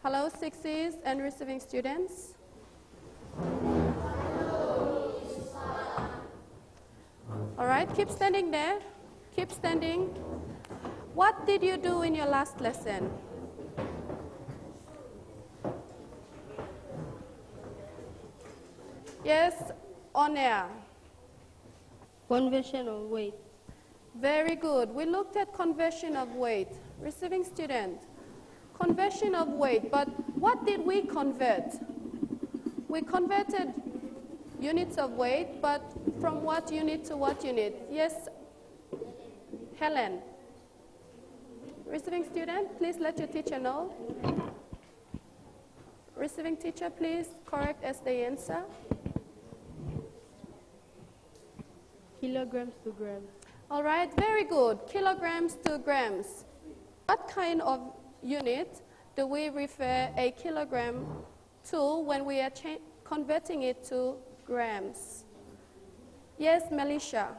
Hello, sixes and receiving students. All right, keep standing there. Keep standing. What did you do in your last lesson? Yes, on air. Conversion of weight. Very good. We looked at conversion of weight. Receiving student, conversion of weight, but what did we convert? We converted units of weight, but from what unit to what unit? Yes, Helen. Receiving student, please let your teacher know. Receiving teacher, please correct as they answer. Kilograms to grams. All right, very good. Kilograms to grams. What kind of unit do we refer a kilogram to when we are converting it to grams? Yes, Melisha.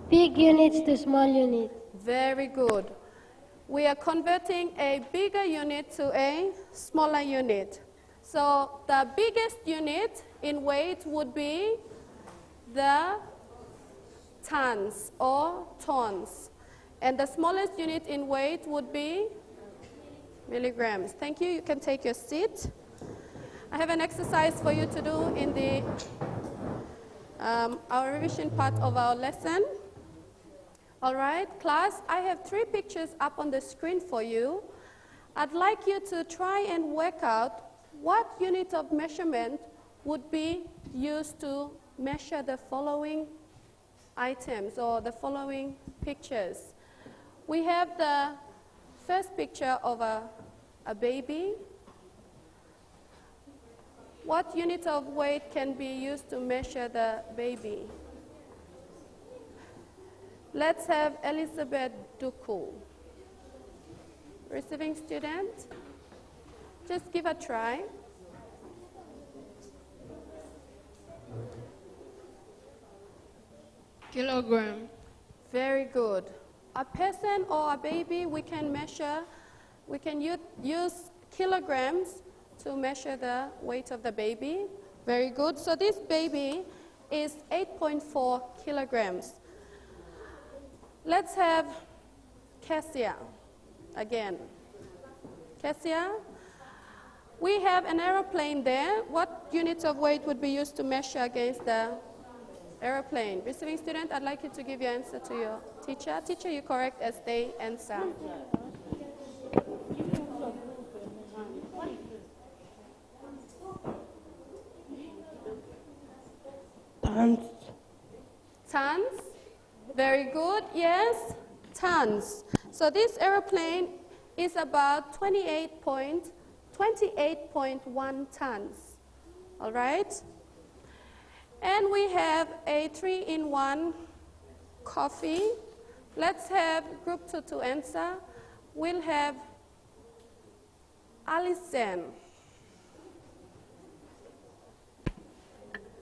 Big units to small units. Very good. We are converting a bigger unit to a smaller unit. So the biggest unit in weight would be the tons or tons. And the smallest unit in weight would be milligrams. Thank you. You can take your seat. I have an exercise for you to do in the our revision part of our lesson. All right, class, I have 3 pictures up on the screen for you. I'd like you to try and work out what unit of measurement would be used to measure the following items or the following pictures. We have the first picture of a baby. What unit of weight can be used to measure the baby? Let's have Elizabeth Duku. Receiving student, just give a try. Kilogram. Very good. A person or a baby, we can measure, we can use kilograms to measure the weight of the baby. Very good. So this baby is 8.4 kilograms. Let's have Cassia again. Cassia, we have an aeroplane there. What units of weight would be used to measure against the aeroplane? Receiving student, I'd like you to give your answer to your teacher. Teacher, you correct as they answer. Tons. Tons. Very good. Yes, tons. So this aeroplane is about 28.1 tons. All right? And we have a 3-in-1 coffee. Let's have group 2 to answer. We'll have Alison.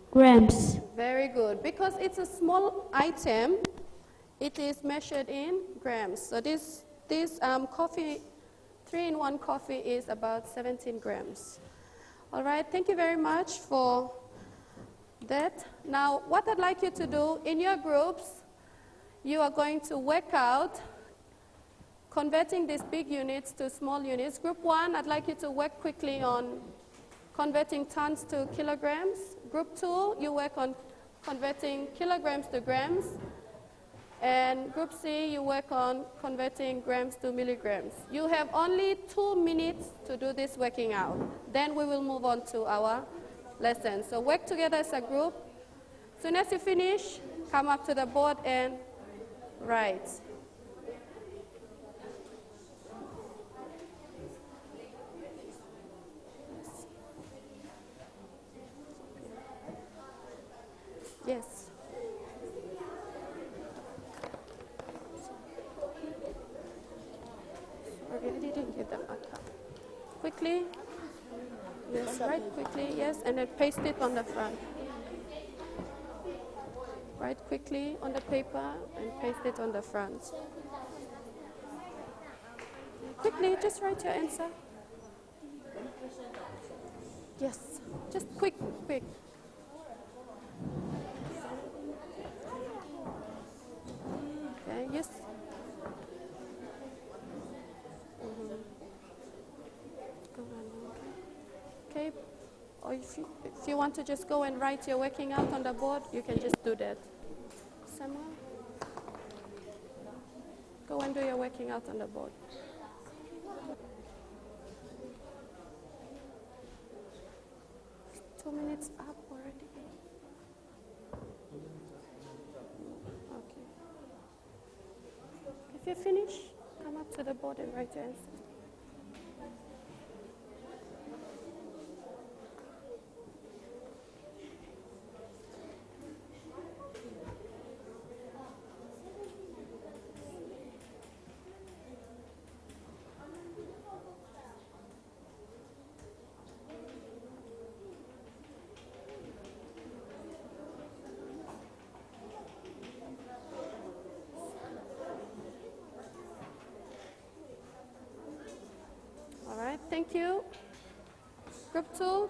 Grams. Very good. Because it's a small item, it is measured in grams. So this coffee, 3-in-1 coffee is about 17 grams. All right, thank you very much for that. Now, what I'd like you to do in your groups, you are going to work out converting these big units to small units. Group 1, I'd like you to work quickly on converting tons to kilograms. Group 2, you work on converting kilograms to grams. And Group C, you work on converting grams to milligrams. You have only 2 minutes to do this working out. Then we will move on to our lesson. So work together as a group. As soon as you finish, come up to the board and write. Yes. I really didn't get that marker. Quickly. Yes, write quickly, yes, and then paste it on the front. Write quickly on the paper and paste it on the front. Quick. quickly, just write your answer. Yes, just quick. Okay, yes. Go on, okay. Or if you want to just go and write your working out on the board, you can just do that. Samuel, go and do your working out on the board. Two minutes up already. Okay. If you finish, come up to the board and write your answer. All right, thank you. Group 2.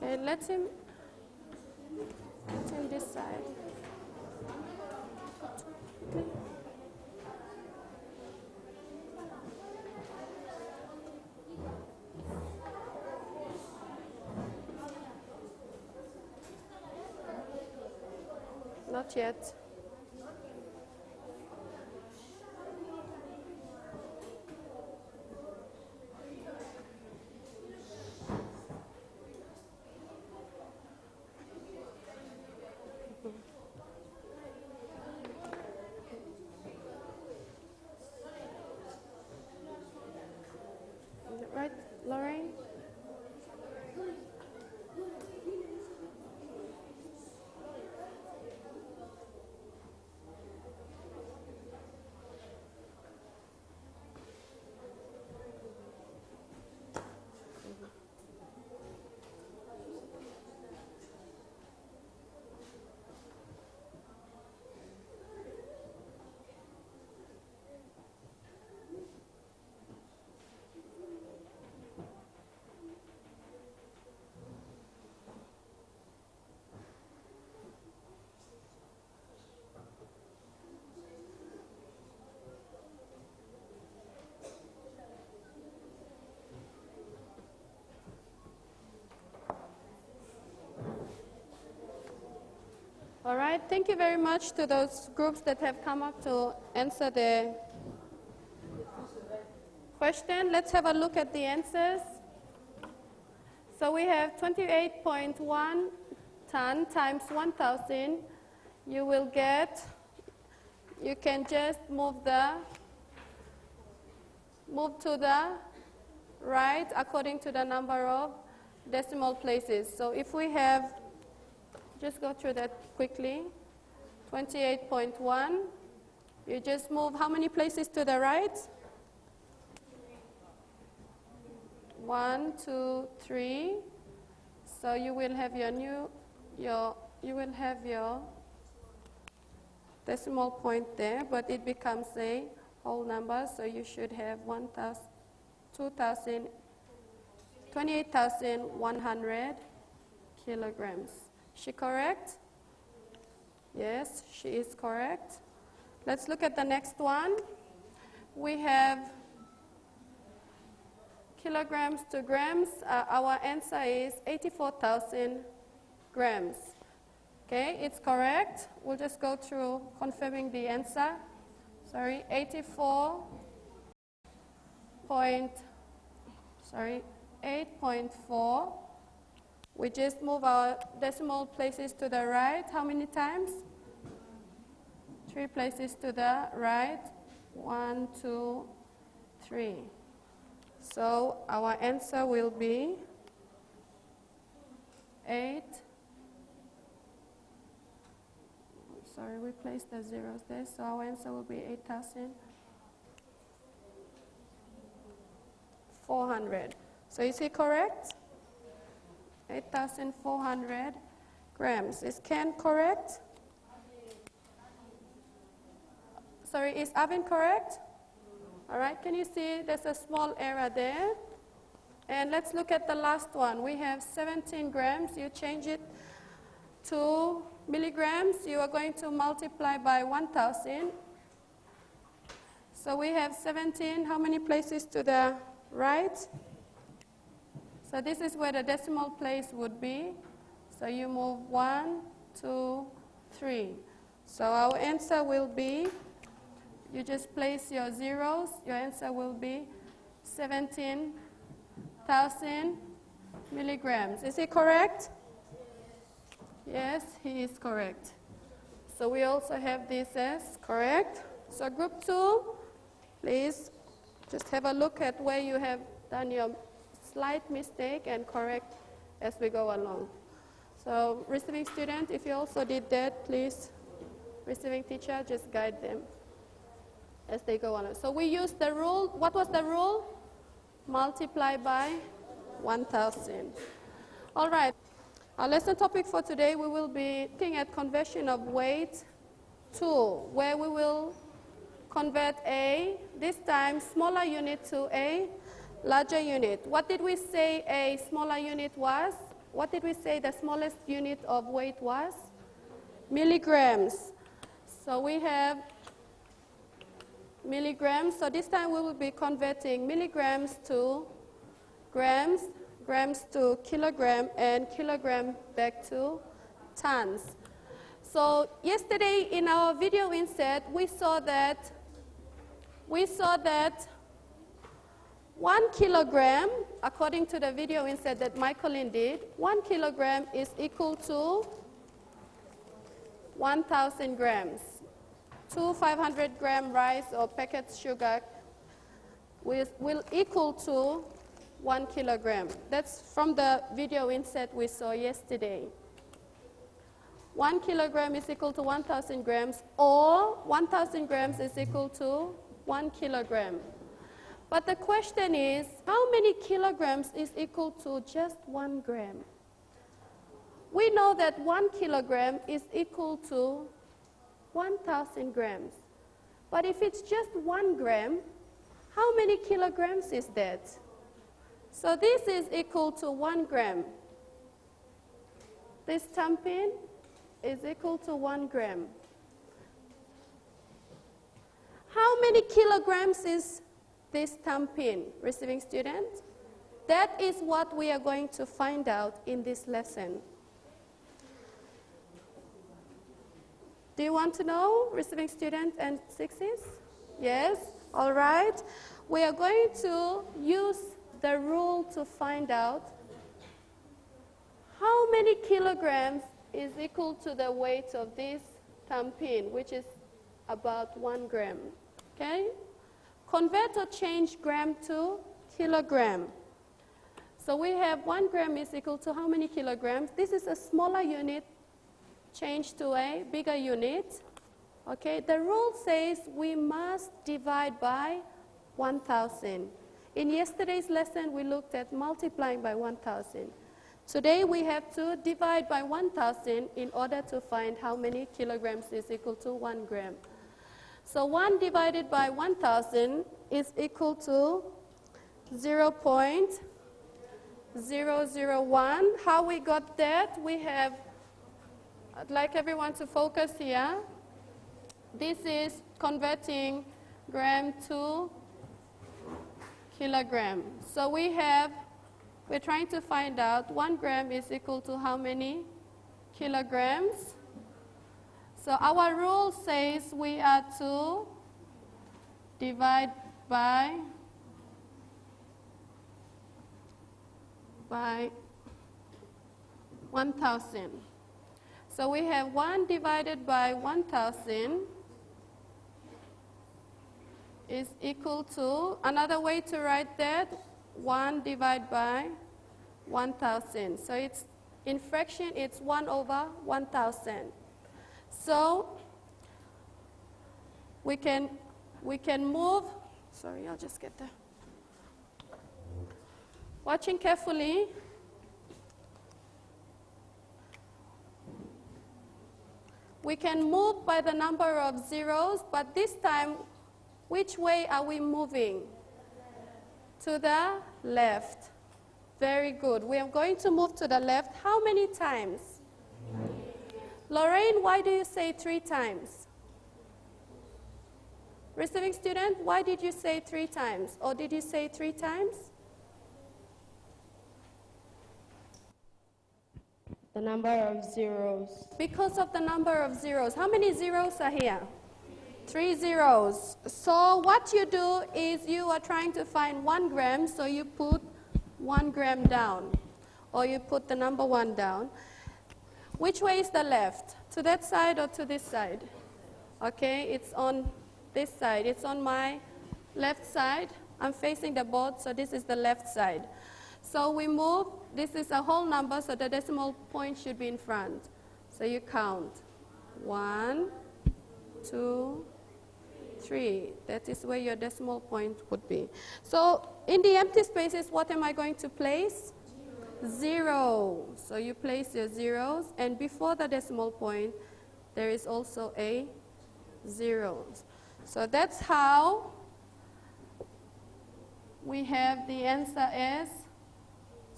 Okay, let him decide. Okay. Not yet. Right, Lorraine? All right, thank you very much to those groups that have come up to answer the question. Let's have a look at the answers. So we have 28.1 ton times 1,000. You will get, you can just move to the right according to the number of decimal places. So if we have, just go through that quickly, 28.1, you just move how many places to the right? 1, 2, 3. So you will have your decimal point there, but it becomes a whole number, so you should have 28,100 kilograms. Is she correct? Yes, she is correct. Let's look at the next one. We have kilograms to grams. Our answer is 84,000 grams. Okay, it's correct. We'll just go through confirming the answer. 8.4. We just move our decimal places to the right. How many times? 3 places to the right. 1, 2, 3. So our answer will be 8. Sorry, we placed the zeros there. So our answer will be 8,000. 8,400. So is it correct? 8,400 grams. Is Ken correct? Sorry, is Avin correct? All right, can you see there's a small error there? And let's look at the last one. We have 17 grams. You change it to milligrams. You are going to multiply by 1,000. So we have 17. How many places to the right? So this is where the decimal place would be. So you move 1, 2, 3. So our answer will be, you just place your zeros. Your answer will be 17,000 milligrams. Is he correct? Yes, he is correct. So we also have this as correct. So group 2, please just have a look at where you have done your slight mistake and correct as we go along. So receiving student, if you also did that, please, receiving teacher, just guide them as they go along. So we use the rule. What was the rule? Multiply by 1,000. All right. Our lesson topic for today, we will be looking at conversion of weight tool, where we will convert a, this time, smaller unit to a larger unit. What did we say a smaller unit was? What did we say the smallest unit of weight was? Milligrams. So we have milligrams. So this time we will be converting milligrams to grams, grams to kilogram, and kilogram back to tons. So yesterday in our video insert, we saw that 1 kilogram, according to the video insert that Michaeline did, 1 kilogram is equal to 1,000 grams. 2 500-gram rice or packet sugar will equal to 1 kilogram. That's from the video insert we saw yesterday. 1 kilogram is equal to 1,000 grams, or 1,000 grams is equal to 1 kilogram. But the question is, how many kilograms is equal to just 1 gram? We know that 1 kilogram is equal to 1,000 grams. But if it's just 1 gram, how many kilograms is that? So this is equal to 1 gram. This tampin is equal to 1 gram. How many kilograms is this tampin, receiving student? That is what we are going to find out in this lesson. Do you want to know, receiving student and sixes? Yes? All right. We are going to use the rule to find out how many kilograms is equal to the weight of this tampin, which is about 1 gram. Okay? Convert or change gram to kilogram. So we have 1 gram is equal to how many kilograms? This is a smaller unit changed to a bigger unit. Okay? The rule says we must divide by 1,000. In yesterday's lesson, we looked at multiplying by 1,000. Today, we have to divide by 1,000 in order to find how many kilograms is equal to 1 gram. So 1 divided by 1,000 is equal to 0.001. How we got that? We have, I'd like everyone to focus here. This is converting gram to kilogram. So we're trying to find out 1 gram is equal to how many kilograms. So our rule says we are to divide by 1,000. So we have 1 divided by 1,000 is equal to, another way to write that, 1 divided by 1,000. So it's, in fraction, it's 1 over 1,000. So we can move, sorry, I'll just get there. Watching carefully. We can move by the number of zeros, but this time, which way are we moving? To the left. Very good. We are going to move to the left. How many times? Lorraine, why do you say 3 times? Receiving student, why did you say 3 times? Or did you say 3 times? The number of zeros. Because of the number of zeros. How many zeros are here? 3 zeros. So what you do is you are trying to find 1 gram, so you put 1 gram down, or you put the number 1 down. Which way is the left? To that side or to this side? Okay, it's on this side. It's on my left side. I'm facing the board, so this is the left side. So we move. This is a whole number, so the decimal point should be in front. So you count. 1, 2, 3. That is where your decimal point would be. So in the empty spaces, what am I going to place? 0. So you place your zeros, and before the decimal point, there is also a 0. So that's how we have the answer as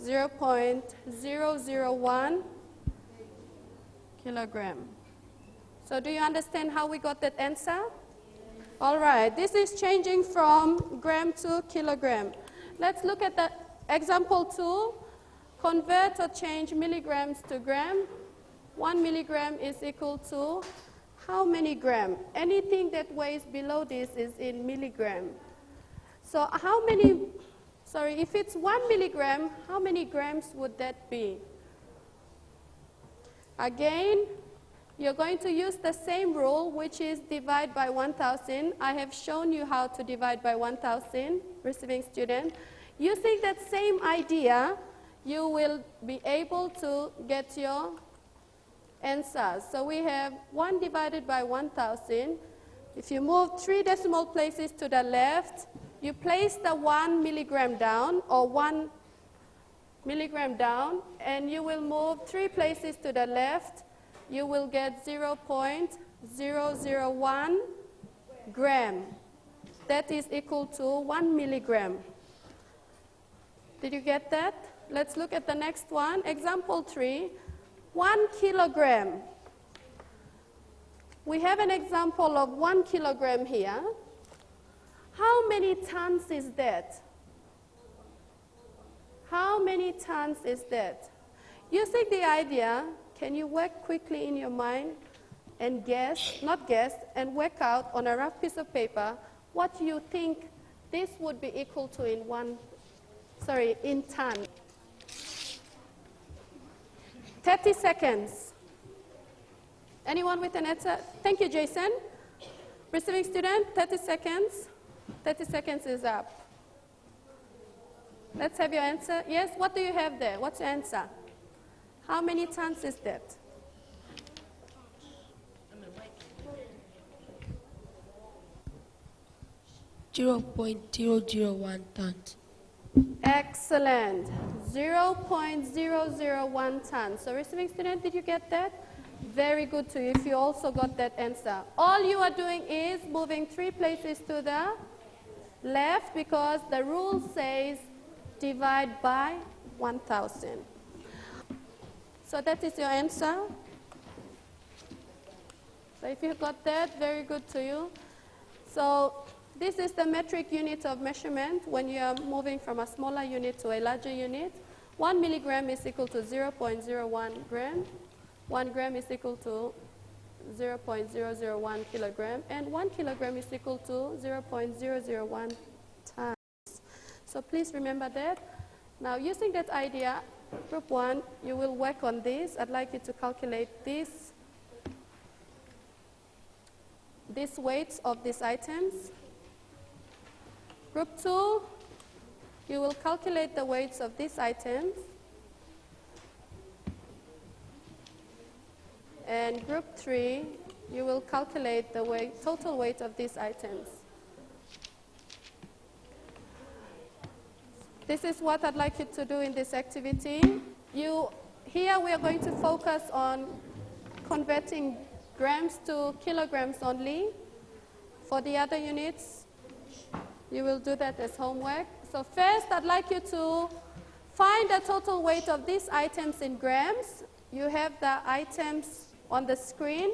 0.001 kilogram. So do you understand how we got that answer? All right, this is changing from gram to kilogram. Let's look at the example 2. Convert or change milligrams to gram. 1 milligram is equal to how many gram? Anything that weighs below this is in milligram. So how many, if it's 1 milligram, how many grams would that be? Again, you're going to use the same rule, which is divide by 1,000. I have shown you how to divide by 1,000, receiving student. Using that same idea, you will be able to get your answers. So we have 1 divided by 1,000. If you move 3 decimal places to the left, you place the 1 milligram down, or 1 milligram down, and you will move 3 places to the left. You will get 0.001 gram. That is equal to 1 milligram. Did you get that? Let's look at the next one. Example 3, 1 kilogram. We have an example of 1 kilogram here. How many tons is that? How many tons is that? Using the idea, can you work quickly in your mind and guess, not guess, and work out on a rough piece of paper what you think this would be equal to in ton? 30 seconds. Anyone with an answer? Thank you, Jason. Receiving student, 30 seconds. 30 seconds is up. Let's have your answer. Yes, what do you have there? What's your answer? How many tons is that? .001 tons. Excellent. 0.001 tons. So receiving student, did you get that? Very good to you if you also got that answer. All you are doing is moving 3 places to the left because the rule says divide by 1,000. So that is your answer. So if you got that, very good to you. So this is the metric unit of measurement when you are moving from a smaller unit to a larger unit. 1 milligram is equal to 0.01 gram. 1 gram is equal to 0.001 kilogram. And 1 kilogram is equal to 0.001 tons. So please remember that. Now using that idea, group 1, you will work on this. I'd like you to calculate these weights of these items. Group 2, you will calculate the weights of these items. And group 3, you will calculate the total weight of these items. This is what I'd like you to do in this activity. Here we are going to focus on converting grams to kilograms only. For the other units, you will do that as homework. So first, I'd like you to find the total weight of these items in grams. You have the items on the screen.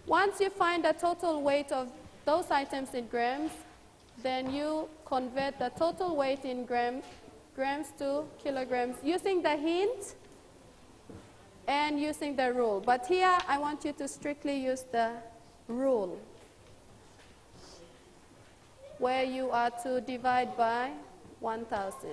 Once you find the total weight of those items in grams, then you convert the total weight in grams to kilograms using the hint and using the rule. But here I want you to strictly use the rule, where you are to divide by 1,000.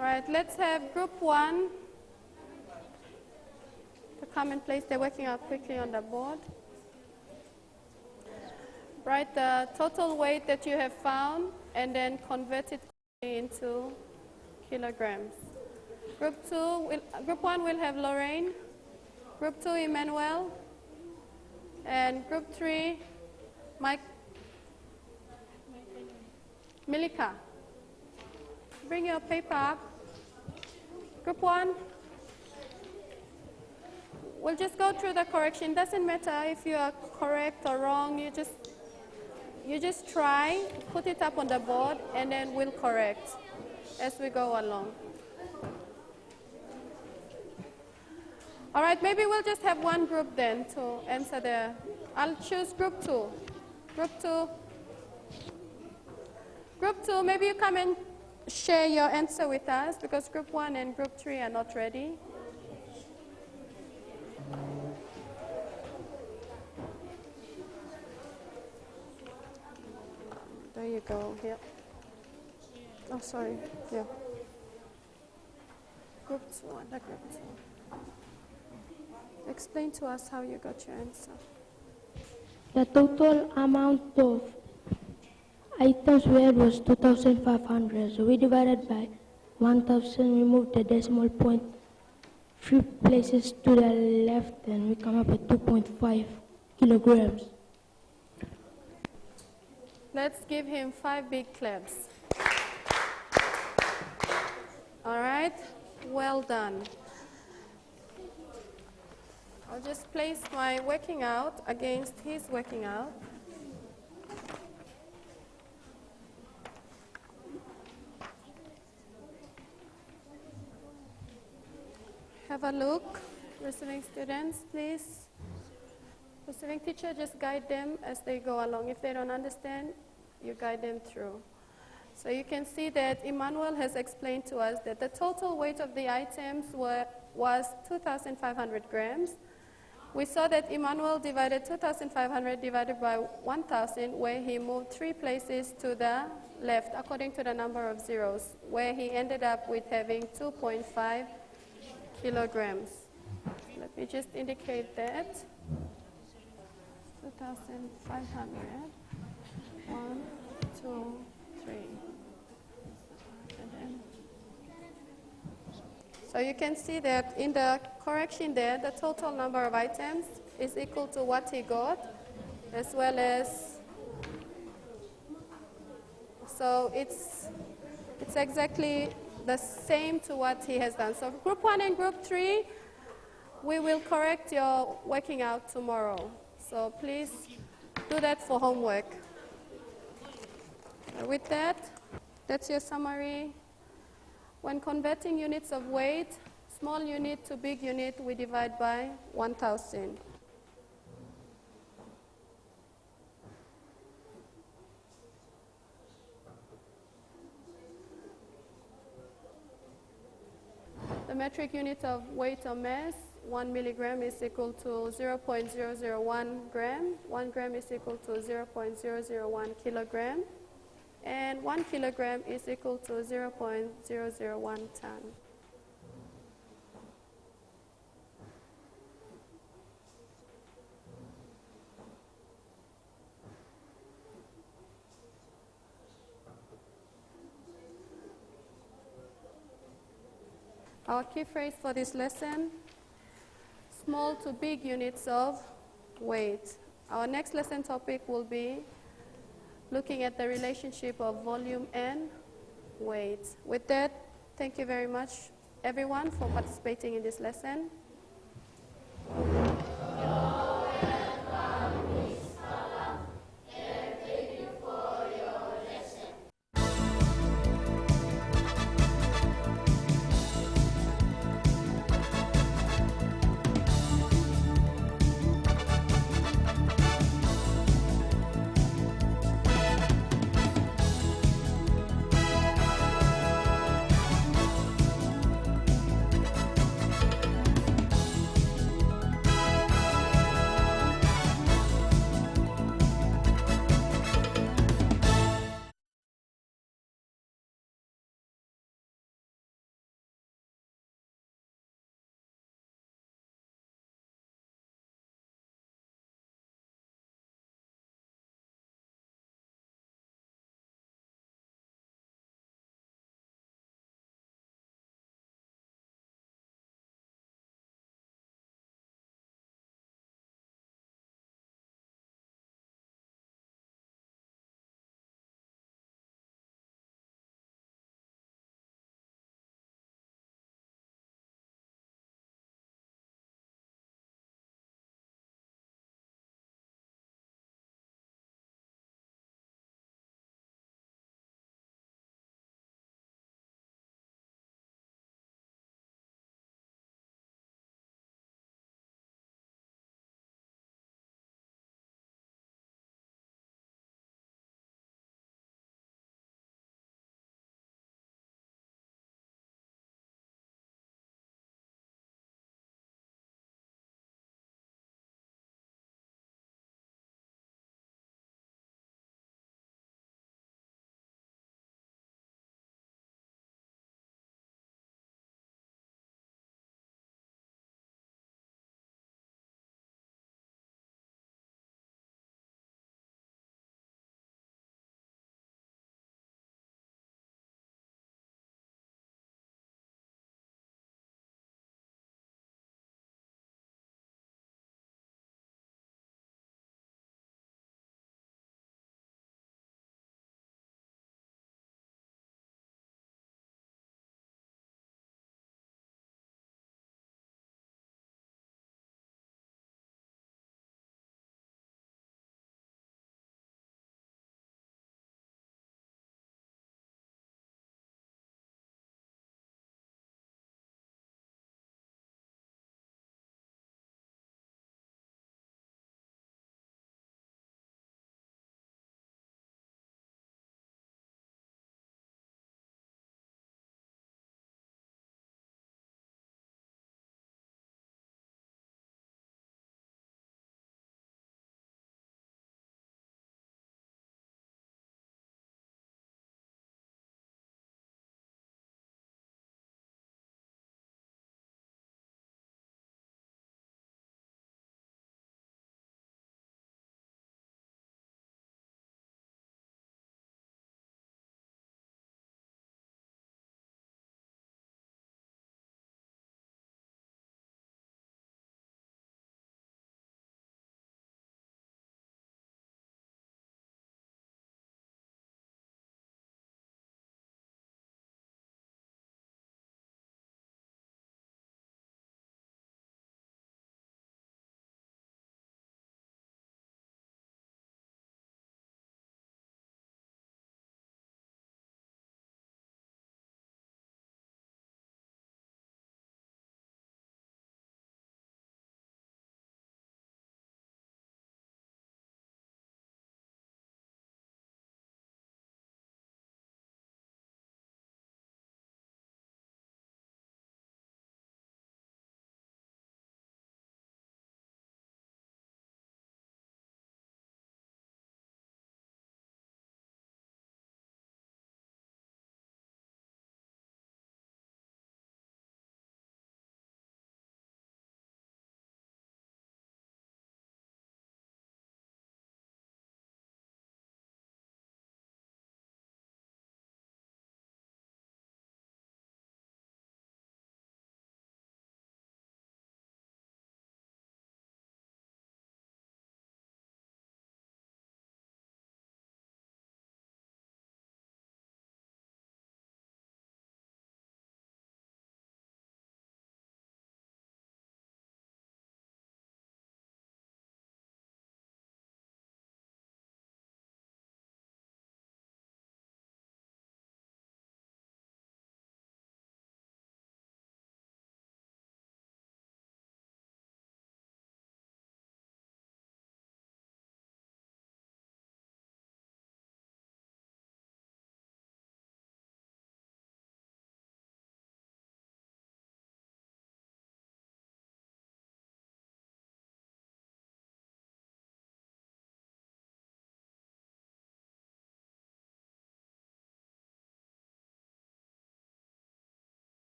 All right, let's have group 1 to come and place their working out quickly on the board. Write the total weight that you have found and then convert it into kilograms. Group 1 will have Lorraine, Group 2 Emmanuel, and Group 3 Milika. Bring your paper up. Group 1, we'll just go through the correction. Doesn't matter if you are correct or wrong, you just try, put it up on the board, and then we'll correct as we go along. All right, maybe we'll just have one group then to answer I'll choose group 2. Group 2. Group 2, maybe you come and share your answer with us because group 1 and group 3 are not ready. There you go, here. Oh, sorry, yeah. Group 2, under group 2. Explain to us how you got your answer. The total amount of items weighed was 2,500. So we divided by 1,000, we moved the decimal point 3 places to the left, and we come up with 2.5 kilograms. Let's give him 5 big claps. All right, well done. I'll just place my working out against his working out. Have a look. Receiving students, please. Receiving teacher, just guide them as they go along. If they don't understand, you guide them through. So you can see that Emmanuel has explained to us that the total weight of the items was 2,500 grams. We saw that Emmanuel divided 2,500 divided by 1,000, where he moved 3 places to the left according to the number of zeros, where he ended up with having 2.5 kilograms. Let me just indicate that. 2,500. 1, 2, 3. And then so you can see that in the correction there, the total number of items is equal to what he got, as well as, so it's exactly the same to what he has done. So group 1 and group 3, we will correct your working out tomorrow. So please do that for homework. With that, that's your summary. When converting units of weight, small unit to big unit, we divide by 1,000. The metric unit of weight or mass, 1 milligram is equal to 0.001 gram. 1 gram is equal to 0.001 kilogram. And 1 kilogram is equal to 0.001 ton. Our key phrase for this lesson, small to big units of weight. Our next lesson topic will be looking at the relationship of volume and weight. With that, thank you very much, everyone, for participating in this lesson.